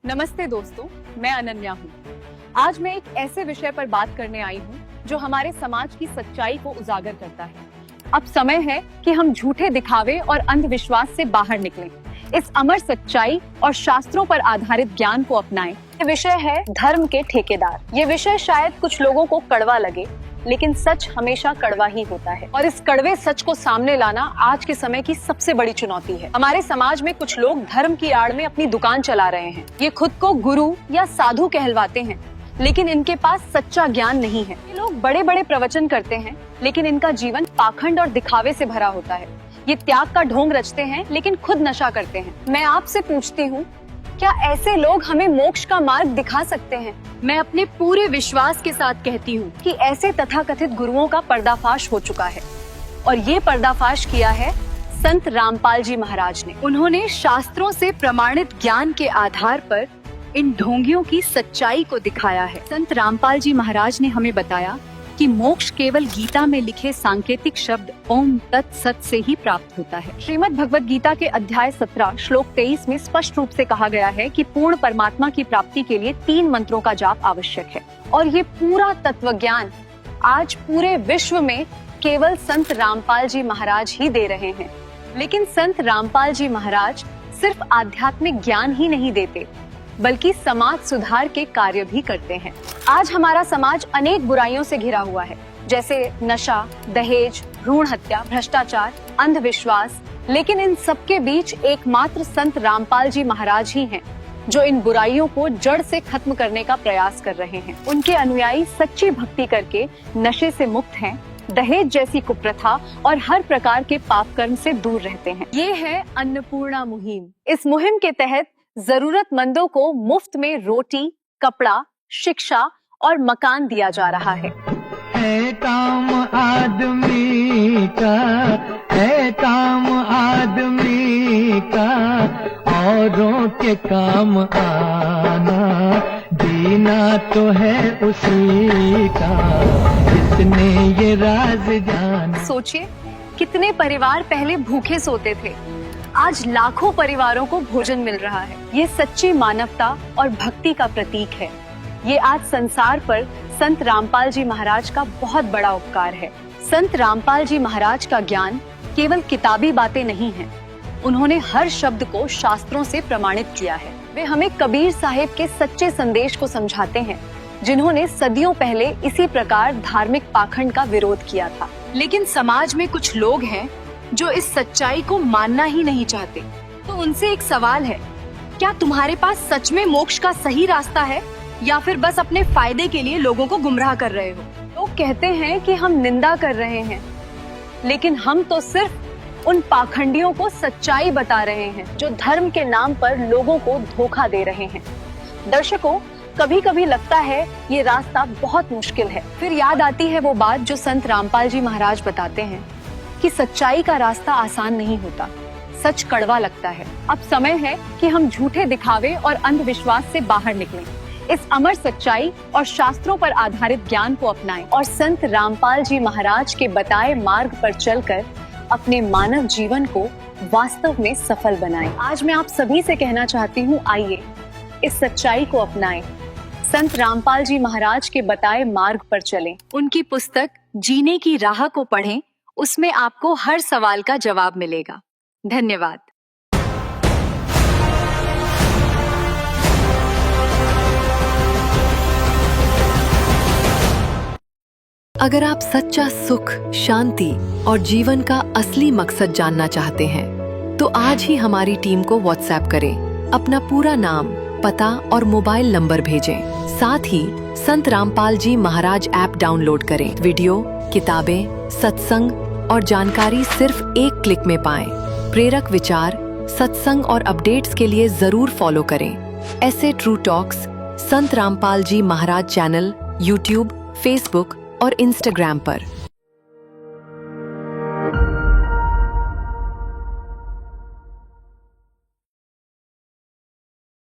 नमस्ते दोस्तों, मैं अनन्या हूँ। आज मैं एक ऐसे विषय पर बात करने आई हूँ जो हमारे समाज की सच्चाई को उजागर करता है। अब समय है कि हम झूठे दिखावे और अंधविश्वास से बाहर निकलें, इस अमर सच्चाई और शास्त्रों पर आधारित ज्ञान को अपनाएं। ये विषय है धर्म के ठेकेदार। ये विषय शायद कुछ लोगों को कड़वा लगे, लेकिन सच हमेशा कड़वा ही होता है और इस कड़वे सच को सामने लाना आज के समय की सबसे बड़ी चुनौती है। हमारे समाज में कुछ लोग धर्म की आड़ में अपनी दुकान चला रहे हैं। ये खुद को गुरु या साधु कहलवाते हैं, लेकिन इनके पास सच्चा ज्ञान नहीं है। ये लोग बड़े बड़े प्रवचन करते हैं, लेकिन इनका जीवन पाखंड और दिखावे से भरा होता है। ये त्याग का ढोंग रचते हैं, लेकिन खुद नशा करते हैं। मैं आपसे पूछती हूँ, क्या ऐसे लोग हमें मोक्ष का मार्ग दिखा सकते हैं? मैं अपने पूरे विश्वास के साथ कहती हूँ कि ऐसे तथाकथित गुरुओं का पर्दाफाश हो चुका है, और ये पर्दाफाश किया है संत रामपाल जी महाराज ने। उन्होंने शास्त्रों से प्रमाणित ज्ञान के आधार पर इन ढोंगियों की सच्चाई को दिखाया है। संत रामपाल जी महाराज ने हमें बताया कि मोक्ष केवल गीता में लिखे सांकेतिक शब्द ओम तत्सत से ही प्राप्त होता है। श्रीमद् भगवत गीता के अध्याय 17 श्लोक 23 में स्पष्ट रूप से कहा गया है कि पूर्ण परमात्मा की प्राप्ति के लिए 3 मंत्रों का जाप आवश्यक है, और ये पूरा तत्वज्ञान आज पूरे विश्व में केवल संत रामपाल जी महाराज ही दे रहे हैं। लेकिन संत रामपाल जी महाराज सिर्फ आध्यात्मिक ज्ञान ही नहीं देते, बल्कि समाज सुधार के कार्य भी करते हैं। आज हमारा समाज अनेक बुराइयों से घिरा हुआ है, जैसे नशा, दहेज, भ्रूण हत्या, भ्रष्टाचार, अंधविश्वास। लेकिन इन सबके बीच एकमात्र संत रामपाल जी महाराज ही हैं, जो इन बुराइयों को जड़ से खत्म करने का प्रयास कर रहे हैं। उनके अनुयायी सच्ची भक्ति करके नशे से मुक्त हैं, दहेज जैसी कुप्रथा और हर प्रकार के पाप कर्म से दूर रहते हैं। ये है अन्नपूर्णा मुहिम। इस मुहिम के तहत जरूरतमंदों को मुफ्त में रोटी, कपड़ा, शिक्षा और मकान दिया जा रहा है काम आदमी का, है काम आदमी का, औरों के काम आना, जीना तो है उसी का, जिसने ये राज जाना। सोचिए, कितने परिवार पहले भूखे सोते थे, आज लाखों परिवारों को भोजन मिल रहा है। ये सच्ची मानवता और भक्ति का प्रतीक है। ये आज संसार पर संत रामपाल जी महाराज का बहुत बड़ा उपकार है। संत रामपाल जी महाराज का ज्ञान केवल किताबी बातें नहीं है, उन्होंने हर शब्द को शास्त्रों से प्रमाणित किया है। वे हमें कबीर साहिब के सच्चे संदेश को समझाते हैं, जिन्होंने सदियों पहले इसी प्रकार धार्मिक पाखंड का विरोध किया था। लेकिन समाज में कुछ लोग हैं जो इस सच्चाई को मानना ही नहीं चाहते। तो उनसे एक सवाल है, क्या तुम्हारे पास सच में मोक्ष का सही रास्ता है, या फिर बस अपने फायदे के लिए लोगों को गुमराह कर रहे हो? लोग कहते हैं कि हम निंदा कर रहे हैं, लेकिन हम तो सिर्फ उन पाखंडियों को सच्चाई बता रहे हैं जो धर्म के नाम पर लोगों को धोखा दे रहे हैं। दर्शकों, कभी कभी लगता है ये रास्ता बहुत मुश्किल है। फिर याद आती है वो बात जो संत रामपाल जी महाराज बताते हैं कि सच्चाई का रास्ता आसान नहीं होता, सच कड़वा लगता है। अब समय है कि हम झूठे दिखावे और अंधविश्वास से बाहर निकलें, इस अमर सच्चाई और शास्त्रों पर आधारित ज्ञान को अपनाएं और संत रामपाल जी महाराज के बताए मार्ग पर चलकर अपने मानव जीवन को वास्तव में सफल बनाएं। आज मैं आप सभी से कहना चाहती हूँ, आइए इस सच्चाई को अपनाएं, संत रामपाल जी महाराज के बताए मार्ग पर चलें। उनकी पुस्तक जीने की राह को पढ़ें, उसमें आपको हर सवाल का जवाब मिलेगा। धन्यवाद। अगर आप सच्चा सुख, शांति और जीवन का असली मकसद जानना चाहते हैं, तो आज ही हमारी टीम को व्हाट्सएप करें। अपना पूरा नाम, पता और मोबाइल नंबर भेजें। साथ ही संत रामपाल जी महाराज ऐप डाउनलोड करें। वीडियो, किताबें, सत्संग और जानकारी सिर्फ एक क्लिक में पाएं। प्रेरक विचार, सत्संग और अपडेट्स के लिए जरूर फॉलो करें ऐसे ट्रू टॉक्स संत रामपाल जी महाराज चैनल यूट्यूब, फेसबुक और इंस्टाग्राम पर।